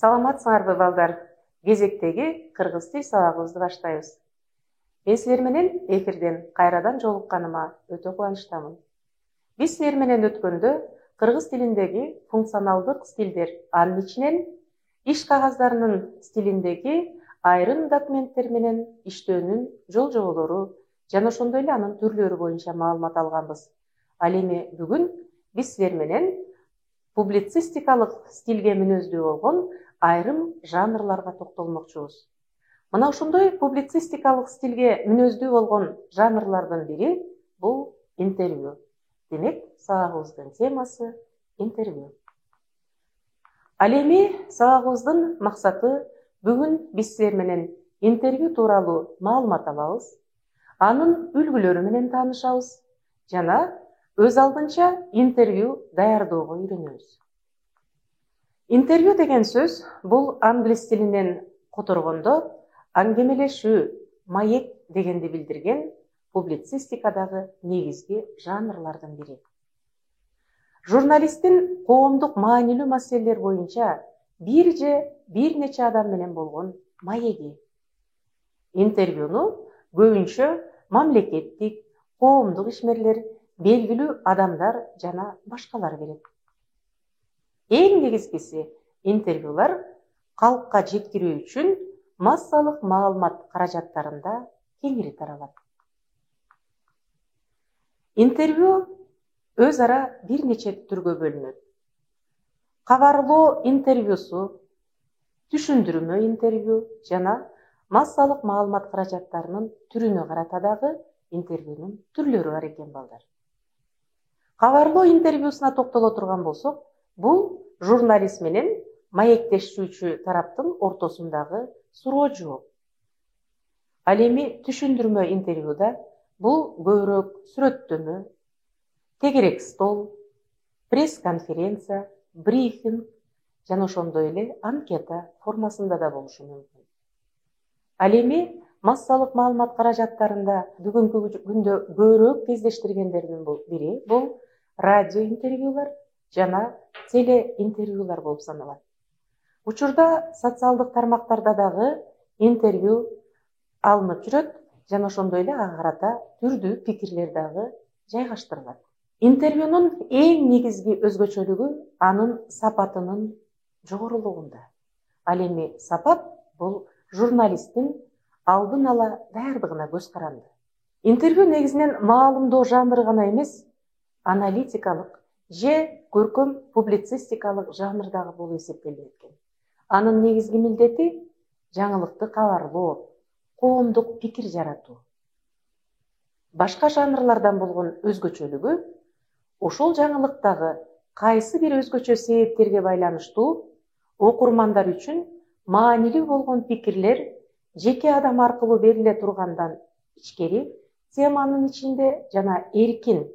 Саламатсыңарбы балдар? Кезектеги кыргыз тил сабагыбызды баштайбыз. Мен силер менен эфирден кайрадан жолукканыма өтө кубанычтамын. Биз силер менен өткөндө кыргыз тилиндеги функционалдык стилдер, анын ичинен иш кагаздарынын стилиндеги айрым документтер менен иштөөнүн жол-жоболору жана ошондой эле анын түрлөрү боюнча маалымат алганбыз. Ал эми бүгүн биз силер менен публицистикалык стилге мүнөздүү болгон айрым жанрларга токтолмокчубуз. Мына ошондой публицистикалык стилге мүнөздүү болгон жанрлардын бири бул интервью. Демек, сабагыбыздын темасы интервью. Ал эми сабагыбыздын максаты бүгүн биз силер менен интервью тууралуу маалымат алабыз, анын үлгүлөрү менен таанышабыз жана өз алдынча интервью даярдоого үйрөнөбүз. Интервью деген сөз бул англис тилинен которгондо аңгемелешүү, маек дегенди билдирген публицистикадагы негизги жанрлардын бири. Журналисттин коомдук маанилүү маселелер боюнча бир же бир нече адам менен болгон маеги. Интервьюну көбүнчө мамлекеттик, коомдук ишмерлер, белгилүү адамдар жана башкалар берет. Эң негизгиси интервьюлар калкка жеткирүү үчүн массалык маалымат каражаттарында кеңири таралат. Интервью өз ара бир нече түргө бөлүнөт. Кабарлоо интервьюсу, түшүндүрмө интервью жана массалык маалымат каражаттарынын түрүнө карата дагы интервьюнун түрлөрү бар экен балдар. Кабарлоо интервьюсуна токтоло турган болсок, бул журналист менен маектешүүчү тараптын ортосундагы суроо жооп. Ал эми түшүндүрмө интервьюда бул көбүрөөк сүрөттөмө, тегерек стол, пресс-конференция, брифинг жана ошондой эле анкета формасында да болушу мүмкүн. Ал эми массалык маалымат каражаттарында бүгүнкү күндө көбүрөөк кездештиргендердин бири бул радио интервьюлар жана телеинтервьюлар болуп саналат. Учурда социалдык тармактарда дагы интервью алынып жүрөт жана ошондой эле ага карата түрдүү пикирлер дагы жайгаштырылат. Интервьюнун эң негизги өзгөчөлүгү анын сапатынын жогорулугунда. Ал эми сапат бул журналисттин алдын ала даярдыгына көз каранды. Интервью негизинен маалымдоо жанры гана эмес, аналитикалык же көркөм публицистикалык жанр дагы болуп эсептелет экен. Анын негизги милдети жаңылыкты кабарлоо, коомдук пикир жаратуу. Башка жанрлардан болгон өзгөчөлүгү ошол жаңылыктагы кайсы бир өзгөчө себептерге байланыштуу окурмандар үчүн маанилүү болгон пикирлер жеке адам аркылуу бериле тургандан ичкери теманын ичинде жана эркин,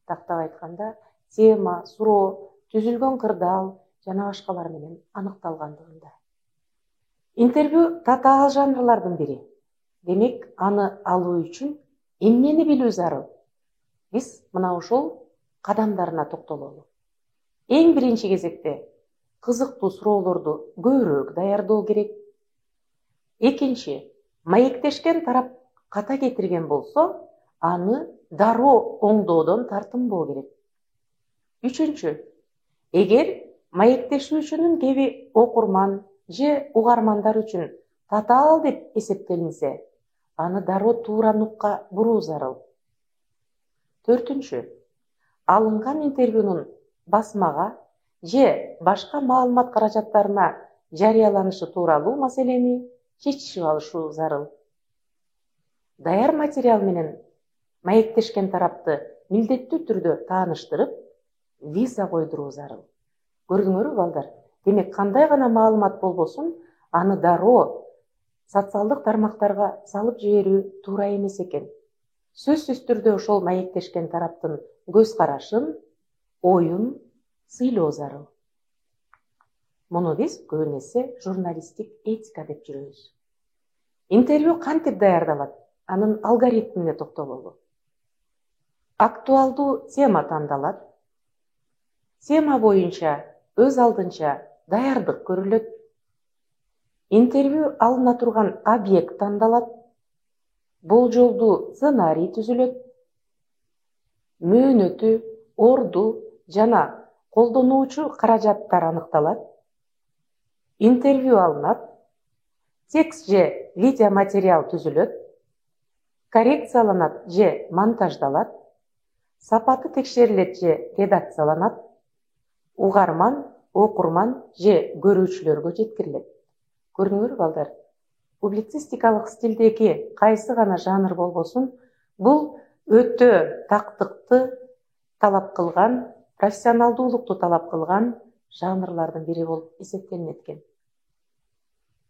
тактап айтканда, тема, суроо, түзүлгөн кырдаал жана башкалар менен аныкталгандыгында. Интервью татаал жанрлардын бири. Демек, аны алуу үчүн эмнени билүү зарыл? Биз мына ошол кадамдарына токтололу. Эң биринчи кезекте кызыктуу суроолорду көбүрөөк даярдоо керек. Экинчи, маектешкен тарап ката кетирген болсо, аны дароо оңдоодон тартынбоо керек. Үчүнчү, эгер маектешүүчүнүн кеби окурман же угармандар үчүн татаал деп эсептелинсе, аны дароо туура нукка буруу зарыл. Төртүнчү, алынган интервьюнун басмага же башка маалымат каражаттарына жарыяланышы тууралуу маселени чечишип алышы зарыл. Даяр материал менен маектешкен тарапты милдеттүү түрдө тааныштырып, виза койдуруу зарыл. Көрдүңөрбү балдар? Демек, кандай гана маалымат болбосун, аны дароо социалдык тармактарга салып жиберүү туура эмес экен. Сөзсүз түрдө ошол маектешкен тараптын көз карашын, оюн сыйлоо зарыл. Муну биз көбүн эсе журналисттик этика деп жүрөбүз. Интервью кантип даярдалат? Анын алгоритмине токтололу. Актуалдуу тема тандалат. Тема боюнча өз алдынча даярдык көрүлөт. интервью алына турган объект тандалат, болжолдуу сценарий түзүлөт, мөөнөтү, орду жана колдонуучу каражаттар аныкталат, интервью алынат, текст же видеоматериал түзүлөт, коррекцияланат же монтаждалат, сапаты текшерилет же редакцияланат, угарман, окурман же көрүүчүлөргө жеткирилет. Көрдүңөр балдар, публицистикалык стилдеги кайсы гана жанр болбосун, бул өтө тактыкты талап кылган, профессионалдуулукту талап кылган жанрлардын бири болуп эсептелинет экен.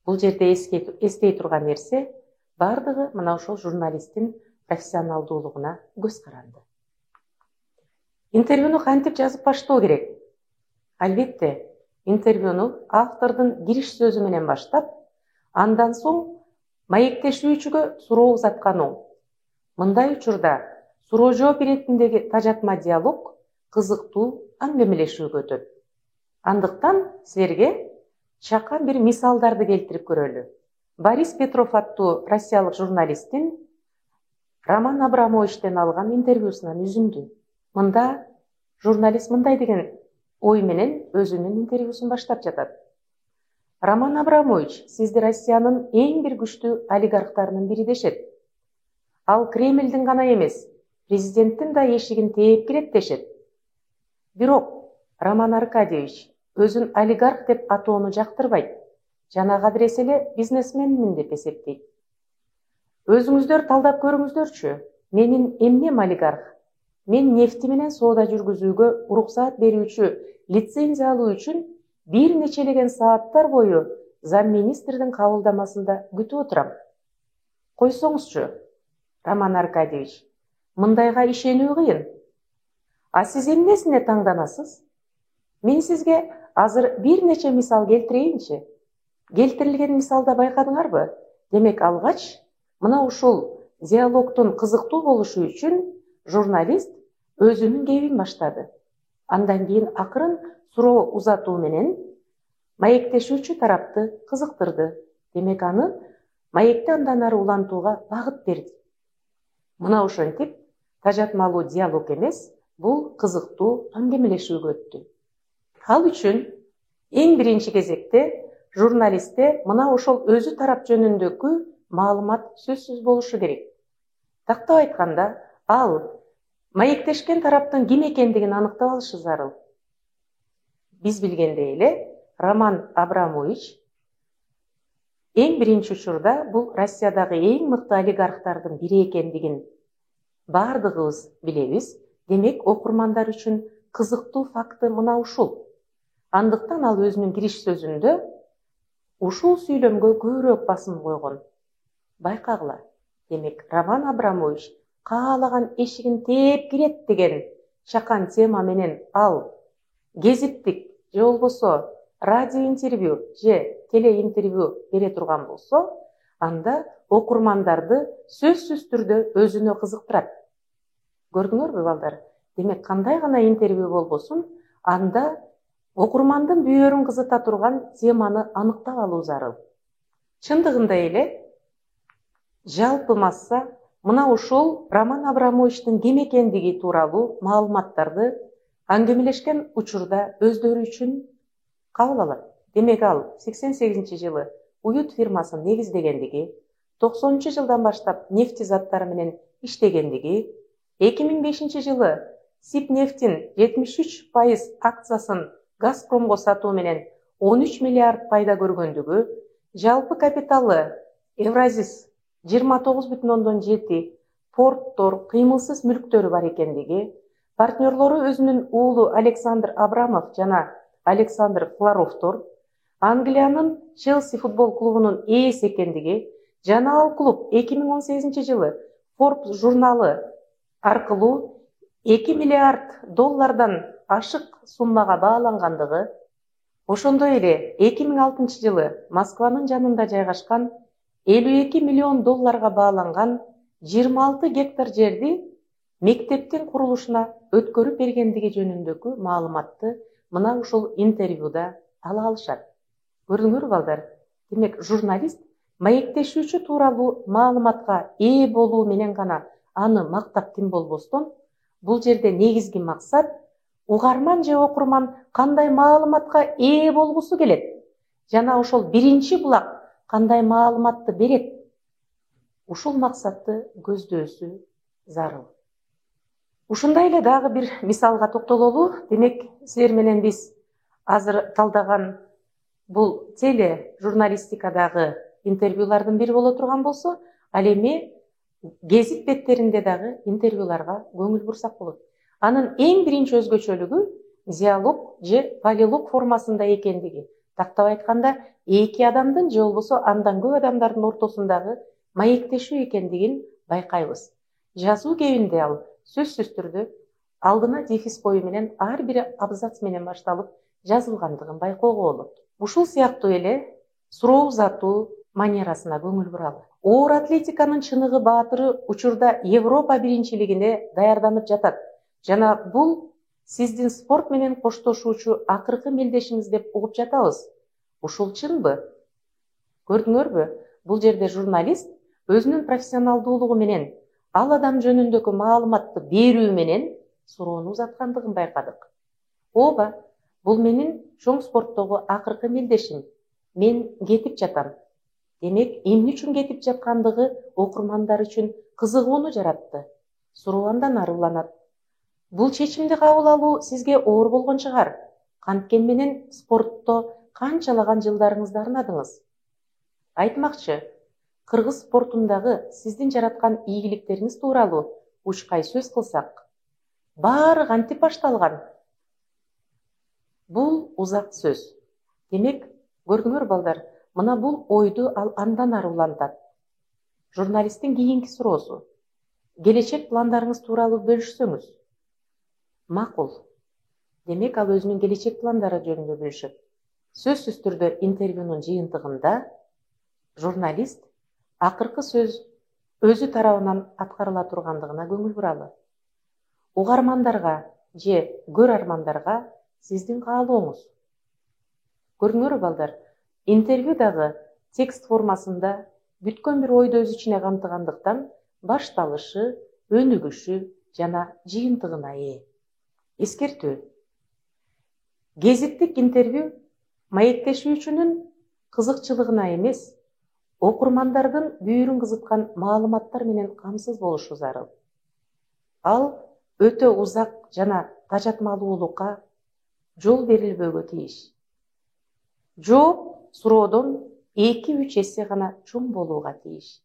Бул жерде эстей турган нерсе, бардыгы мына ошол журналисттин профессионалдуулугуна көз каранды. Интервьюну кантип жазып баштоо керек? Албетте, интервьюну автордун кириш сөзү менен баштап, андан соң маектешүүчүгө суроо узаткан оң. Мындай учурда суроо жооп иретиндеги тажатма диалог кызыктуу аңгемелешүүгө өтөт. Андыктан силерге чакан бир мисалдарды келтирип көрөлү. Борис Петров аттуу россиялык журналисттин Роман Абрамовичтен алган интервьюсунан үзүндү. Мында журналист мындай деген ой менен өзүнүн интервьюсун баштап жатат. Роман Абрамович, сизди Россиянын эң бир күчтүү олигархтарынын бири дешет. Ал Кремлдин гана эмес, президенттин да эшигин тээп кирет дешет. Бирок Роман Аркадьевич өзүн олигарх деп атоону жактырбайт. Жана кадыресе эле бизнесменмин деп эсептейт. Өзүңүздөр талдап көрүңүздөрчү. Менин эмнем олигарх? Мен нефти менен соода жүргүзүүгө уруксаат берүүчү лицензия алуу үчүн бир нечелеген сааттар бою замминистрдин кабылдамасында күтүп отурам. Койсоңузчу, Роман Аркадьевич, мындайга ишенүү кыйын. А сиз эмнесине таңданасыз? Мен сизге азыр бир нече мисал келтирейинчи. Келтирилген мисалда байкадыңарбы? Демек алгач, мына ушул диалогдун кызыктуу болушу үчүн журналист өзүнүн кебин баштады. Андан кийин акырын суроо узатуу менен маектешүүчү тарапты кызыктырды. Демек аны маекти андан ары улантууга багыт берди. Мына ошентип тажатмалуу диалог эмес, бул кызыктуу аңгемелешүүгө өттү. Ал үчүн эң биринчи кезекте журналистте мына ошол өзү тарап жөнүндөгү маалымат сөзсүз болушу керек. Тактап айтканда, ал маектешкен тараптын ким экендигин аныктап алышы зарыл. Биз билгендей эле, Роман Абрамович эң биринчи учурда бул Россиядагы эң мыкты олигархтардын бири экендигин бардыгыбыз билебиз. Демек, окурмандар үчүн кызыктуу факты мына ушул. Андыктан ал өзүнүн кириш сөзүндө ушул сүйлөмгө көбүрөөк басым койгон. Байкагыла, демек, Роман Абрамович каалаган эшигин тээп кирет деген чакан тема менен ал гезиттик же болбосо радио интервью же теле интервью бере турган болсо, анда окурмандарды сөзсүз түрдө өзүнө кызыктырат. Көрдүңөрбү балдар? Демек, кандай гана интервью болбосун, анда окурмандын бүйөрүн кызыта турган теманы аныктап алуу зарыл. Чындыгында эле, жалпы масса мына ушул Роман Абрамовичтин ким экендиги тууралуу маалыматтарды аңгемелешкен учурда өздөрү үчүн кабыл алат. Демек, ал 88-жылы уют фирмасын негиздегендиги, 90-жылдан баштап нефти заттары менен иштегендиги, 2005-жылы Сибнефтин 73% акциясын Газпромго сатуу менен 13 миллиард пайда көргөндүгү, жалпы капиталы Евразис 29,7 порттор, кыймылсыз мүлктөрү бар экендиги, партнерлору өзүнүн уулу Александр Абрамов жана Александр Фларовтор, Англиянын Челси футбол клубунун ээси экендиги жана ал клуб 2018-жылы Forbes журналы аркылуу 2 миллиард доллардан ашык суммага баалангандыгы, ошондой эле 2006-жылы Москванын жанында жайгашкан 52 миллион долларга бааланган 26 гектар жерди мектептин курулушуна өткөрүп бергендиги жөнүндөгү маалыматты мына ушул интервьюда ала алышат. Көрдүңөр балдар? Демек, журналист маектешүүчү тууралуу маалыматка ээ болуу менен гана аны мактап тим болбостон, бул жерде негизги максат угарман же окурман кандай маалыматка ээ болгусу келет жана ошол биринчи булак кандай маалыматты берет, ушул максатты көздөсү зарыл. Ушундай эле дагы бир мисалга токтололу. Демек, силер менен биз азыр талдаган бул теле журналистикадагы интервьюлардын бири боло турган болсо, ал эми гезит беттеринде дагы интервьюларга көңүл бурсак болот. Анын эң биринчи өзгөчөлүгү диалог же полилог формасында экендиги. Тактап айтканда, эки адамдын же болбосо андан көп адамдардын ортосундагы маектешүү экендигин байкайбыз. Жазуу кебинде ал сөзсүз түрдө алдына дефис кою менен ар бир абзац менен башталып жазылгандыгын байкоого болот. Ушул сыяктуу эле суроо узатуу манерасына көңүл буралы. Оор атлетиканын чыныгы баатыры учурда Европа биринчилигине даярданып жатат. Жана бул сиздин спорт менен коштошуучу акыркы мелдешиңиз деп угуп жатабыз. Ушул чынбы? Көрдүңөрбү? Бул жерде журналист өзүнүн профессионалдуулугу менен ал адам жөнүндөгү маалыматты берүү менен суроону узаткандыгын байкадык. Ооба, бул менин чоң спорттогу акыркы мелдешим. Мен кетип жатам. Демек, эмне үчүн кетип жаткандыгы окурмандар үчүн кызыгууну жаратты. Суроо андан ары уланат. Бул чечимди кабыл алуу сизге оор болгон чыгар. Канткен менен спортто канчалаган жылдарыңызды арнадыңыз? Айтмакчы, кыргыз спортундагы сиздин жараткан ийгиликтериңиз тууралуу учкай сөз кылсак, баары кантип башталган? Бул узак сөз. Демек, көрдүңөр балдар, мына бул ойду ал андан ары улантат. Журналисттин кийинки суроосу: келечек пландарыңыз тууралуу бөлүшсөңүз. Макул. Демек, ал өзүнүн келечек пландары жөнүндө бөлүшөт. Сөзсүз түрдө интервьюнун жыйынтыгында журналист акыркы сөз өзү тарабынан аткарыла тургандыгына көңүл буралы. Угармандарга же көрөрмандарга сиздин каалооңуз. Көрдүңөр балдар, интервью дагы текст формасында бүткөн бир ойду өз ичине камтыгандыктан башталышы, өнүгүшү жана жыйынтыгына ээ. Эскертүү. Гезиттик интервью маектешүүчүнүн кызыкчылыгына эмес, окурмандардын бүйүрүн кызыткан маалыматтар менен камсыз болушу зарыл. Ал өтө узак жана тажатмалуулукка жол берилбөөгө тийиш. Жооп суроодон 2-3 эсе гана чоң болууга тийиш.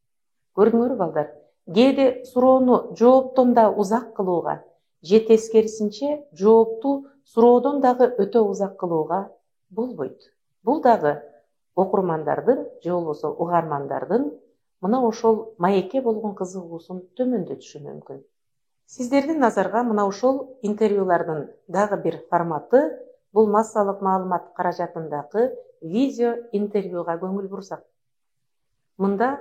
Көрдүңөр балдар, кээде суроону жооптон да узак кылууга, же тескерисинче жоопту суроодон дагы өтө узак кылууга болбойт. Бул дагы окурмандардын же болбосо угармандардын мына ошол маекке болгон кызыгуусун төмөндөтүшү мүмкүн. Сиздердин назарга мына ошол интервьюлардын дагы бир форматы бул массалык маалымат каражатындагы видео интервьюга көңүл бурсак. Мында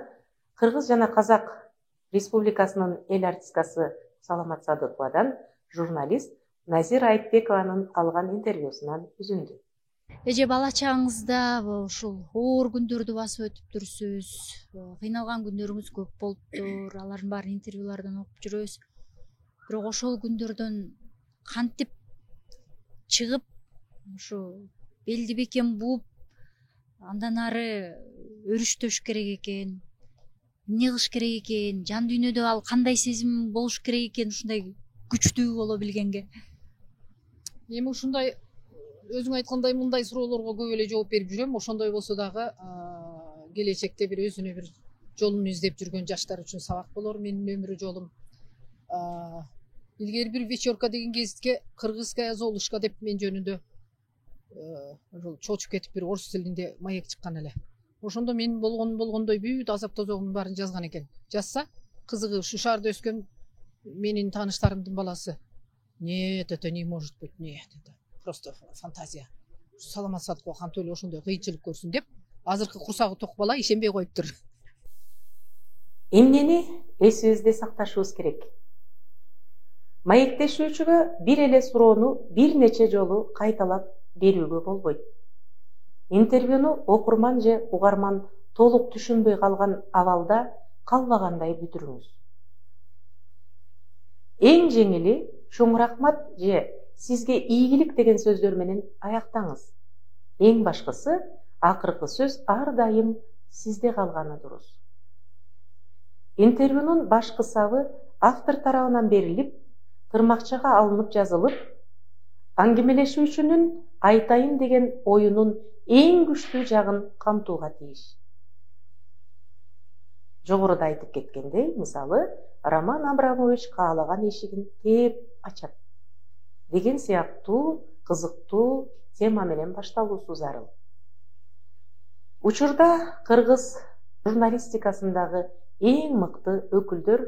Кыргыз жана Казак Республикасынын эл артисткасы Саламат Садыковадан журналист Назира Айтбекованын алган интервьюсунан үзүндү. Эже бала чагыңызда ушул оор күндөрдү басып өтүптүрсүз, кыйналган күндөрүңүз көп болуптур, алардын баарын интервьюлардан окуп жүрөбүз. Бирок ошол күндөрдөн кантип чыгып, ушу белди бекем бууп, андан ары өрүштөш керек экен, эмне кылыш керек экен, жан дүйнөдө ал кандай сезим болуш керек экен ушундай күчтүү боло билгенге? Эми ушундай өзүң айткандай мындай суроолорго көп эле жооп берип жүрөм. Ошондой болсо дагы келечекте бир өзүнө бир жолун издеп жүргөн жаштар үчүн сабак болор менин өмүр жолум. Илгери бир вечерка деген гезитке кыргызская Золушка деп мен жөнүндө чочуп кетип бир орус тилинде маек чыккан эле. Ошондо мен болгондой бүт азап тозогумдун баарын жазган экен. Жазса, кызыгы ушу шаарда өскөн менин тааныштарымдын баласы: "Нет, это не может быть, нет, это просто фантазия. Саламат Садыкова кантип эле ошондой кыйынчылык көрсүн" деп азыркы курсагы ток бала ишенбей коюптур. Эмнени эсибизде сакташыбыз керек? Маектешүүчүгө бир эле суроону бир нече жолу кайталап берүүгө болбойт. интервьюну окурман же угарман толук түшүнбөй калган абалда калбагандай бүтүрүңүз. Эң жеңили чоң рахмат же сизге ийгилик деген сөздөр менен аяктаңыз. Эң башкысы акыркы сөз ар дайым сизде калганы дурус. Интервьюнун башкы сабы автор тарабынан берилип, тырмакчага алынып жазылып, аңгемелешүүчүнүн айтайын деген оюнун эң күчтүү жагын камтууга тийиш. Жогоруда айтып кеткендей, мисалы, Роман Абрамович каалаган эшигин тээп ачат деген сыяктуу кызыктуу тема менен башталуусу зарыл. Учурда кыргыз журналистикасындагы эң мыкты өкүлдөр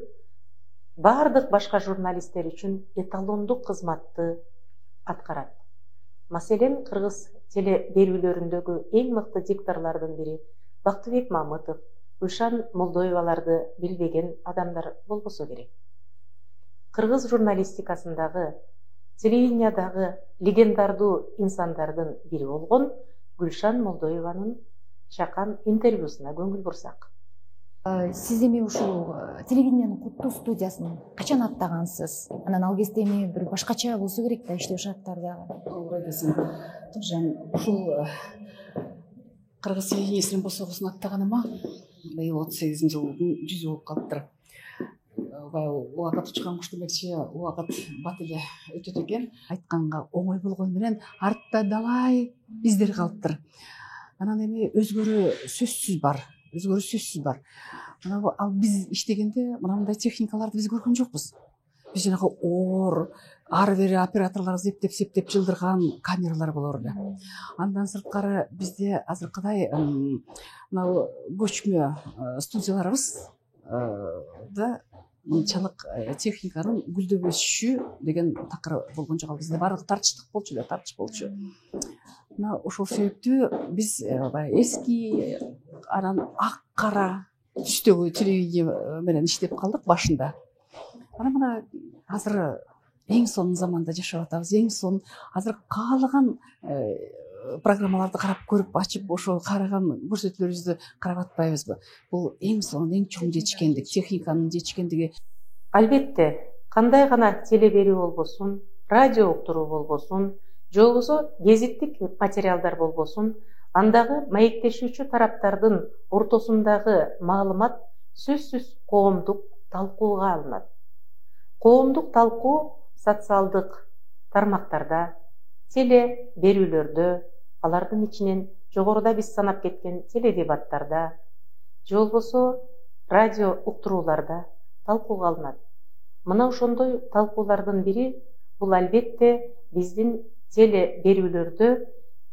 бардык башка журналисттер үчүн эталондук кызматты аткарат. Маселен, кыргыз телеберүүлөрүндөгү эң мыкты дикторлордун бири Бактыбек Мамытов, Гүлшан Молдоеваларды билбеген адамдар болбосо керек. Кыргыз журналистикасындагы телевидениядагы легендардуу инсандардын бири болгон Гүлшан Молдоеванын чакан интервьюсуна көңүл бурсак. Сиз эми ушул телевидениянын куттуу студиясын качан аттагансыз? Анан ал кезде эми бир башкача болсо керек да иштөө шарттары дагы. Ооба десем, Туржан, ушул кыргыз телевидениясынын босогусун аттаганыма быйыл 38-жылдын 100 болуп калыптыр. Убакыт учкан куш демекчи, убакыт бат эле өтөт экен. Айтканга оңой болгону менен артта далай издер калыптыр. Анан эми өзгөрүү сөзсүз бар. Ал биз иштегенде мынандай техникаларды биз көргөн жокпуз. Биз жанагы оор, ары бери операторлор септеп жылдырган камералар болор да. Андан сырткары бизде азыркыдай мына көчмө студияларыбыз да мынчалык техниканын гүлдөп өсүшү деген такыр болгон жок. Бизде баардык тартыштык болчу. Мына ошол себептүү биз эски анан ак кара түстөгү телевидение менен иштеп калдык башында. Анан мына азыр эң сонун заманда жашап атабыз. Эң сонун азыр каалаган программаларды карап көрүп ачып ошол караган көрсөтүүлөрүбүздү карап атпайбызбы? Бул эң сонун, эң чоң жетишкендик, техниканын жетишкендиги. Албетте, кандай гана телеберүү болбосун, радио уктуруу болбосун, же болбосо гезиттик материалдар болбосун, андагы маектешүүчү тараптардын ортосундагы маалымат сөзсүз коомдук талкууга алынат. Коомдук талкуу социалдык тармактарда, теле берүүлөрдө, алардын ичинен жогоруда биз санап кеткен теледебаттарда, же болбосо радио уктурууларда талкууга алынат. Мына ошондой талкуулардын бири бул албетте биздин теле берүүлөрдө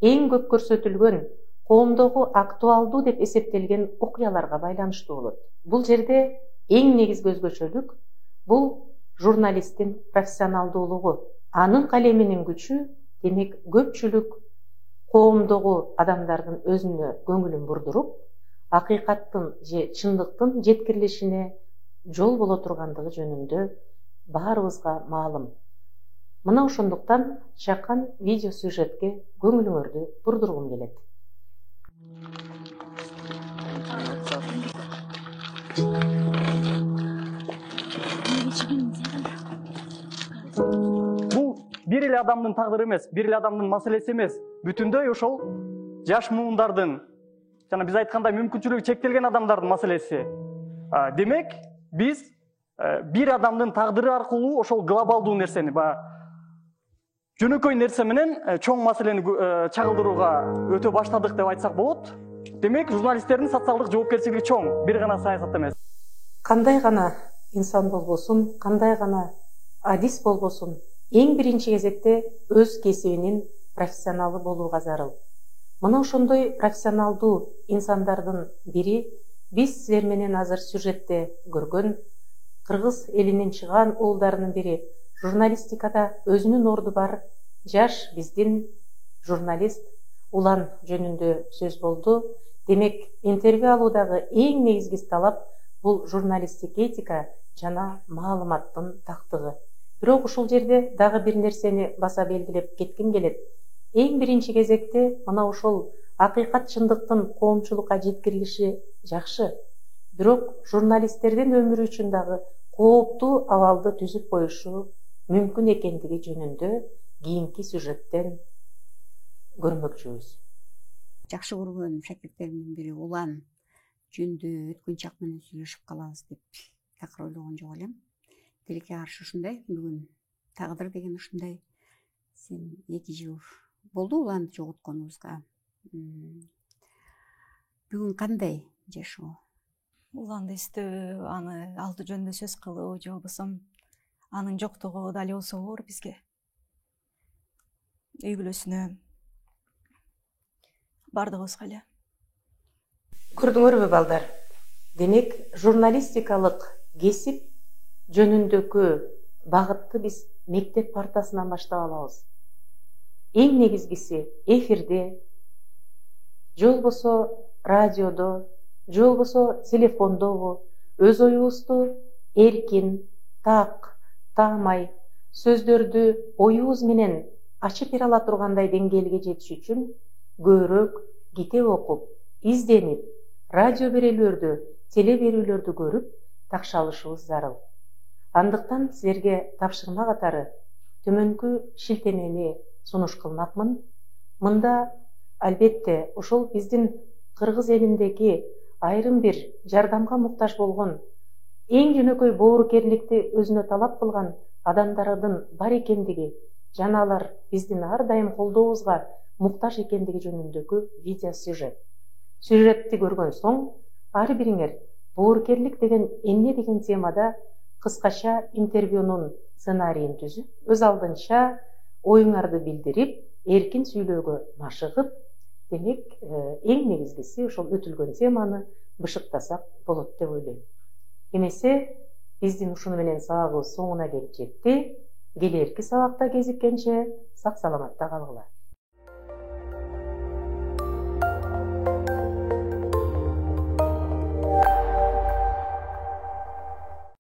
эң көп көрсөтүлгөн, коомдогу актуалдуу деп эсептелген окуяларга байланыштуу болот. Бул жерде эң негизги өзгөчөлүк бул журналисттин профессионалдуулугу. Анын калеминин күчү, демек көпчүлүк коомдогу адамдардын өзүнө көңүлүн бурдуруп, акыйкаттын же чындыктын жеткирилишине жол боло тургандыгы жөнүндө баарыбызга маалым. Мына ошондуктан чакан видео сюжетке көңүлүңөрдү бурдургум келет. Бул бир эле адамдын тагдыры эмес, бир эле адамдын маселеси эмес. Бүтүндөй ошол жаш муундардын, жана биз айткандай мүмкүнчүлүгү чектелген адамдардын маселеси. Демек, биз бир адамдын тагдыры аркылуу ошол глобалдуу нерсени, жөнөкөй нерсе менен чоң маселени чагылдырууга өтө баштадык деп айтсак болот. Демек, журналисттердин социалдык жоопкерчилиги чоң, бир гана саясат эмес. Кандай гана инсан болбосун, кандай гана адис болбосун, эң биринчи кезекте өз кесибинин профессионалы болууга зарыл. Мына ошондой профессионалдуу инсандардын бири биз силер менен азыр сюжетте көргөн кыргыз элинен чыган уулдарынын бири, журналистикада өзүнүн орду бар жаш биздин журналист Улан жөнүндө сөз болду. Демек, интервью алуудагы эң негизги талап бул журналисттик этика жана маалыматтын тактыгы. Бирок ушул жерде дагы бир нерсени баса белгилеп кетким келет. Эң биринчи кезекте мына ошол акыйкат чындыктын коомчулукка жеткирилиши жакшы, бирок журналисттердин өмүрү үчүн дагы кооптуу абалды түзүп коюшу мүмкүн экендиги жөнүндө кийинки сюжеттен көрмөкчүбүз. Жакшы көргөн шакирттеримдин бири Улан жөнүндө өткөн чак менен сүйлөшүп калабыз деп такыр ойлогон жок элем. Тилекке каршы ушундай, бүгүн тагдыр деген ушундай. Сен 2 жыл болду Уланды жоготконубузга. Бүгүн кандай жашоо? Уланды издөө, аны алды жөнүндө сөз кылуу, же болбосо анын жоктугу дали болсо оор бизге. Үй бүлөсүнө бардыгыбызга эле. Көрдүңөрбү балдар? Демек, журналистикалык кесип жөнүндөгү багытты биз мектеп партасынан баштап алабыз. Эң негизгиси эфирде, же болбосо радиодо, же болбосо телефондобу өз оюбузду эркин, так, таамай сөздөрдү оюбуз менен ачып бере ала тургандай деңгээлге жетиш үчүн көбүрөөк китеп окуп, изденип, радио берүүлөрдү, теле берүүлөрдү көрүп, такшалышыбыз зарыл. Андыктан силерге тапшырма катары төмөнкү шилтемени сунуш кылмакмын. Мында албетте ошол биздин кыргыз элиндеги айрым бир жардамга муктаж болгон, эң жөнөкөй боорукерликти өзүнө талап кылган адамдардын бар экендиги жана алар биздин ар дайым колдообузга муктаж экендиги жөнүндөгү видео сюжет. Сюжетти көргөн соң ар бириңер боорукерлик деген эмне деген темада кыскача интервьюнун сценарийин түзүп, өз алдынча оюңарды билдирип, эркин сүйлөөгө машыгып, демек, эң негизгиси ошол өтүлгөн теманы бышыктасак болот деп ойлойм. Эмесе, биздин ушуну менен сабагыбыз соңуна келип жетти. Келерки сабакта кезиккенче сак саламатта калгыла.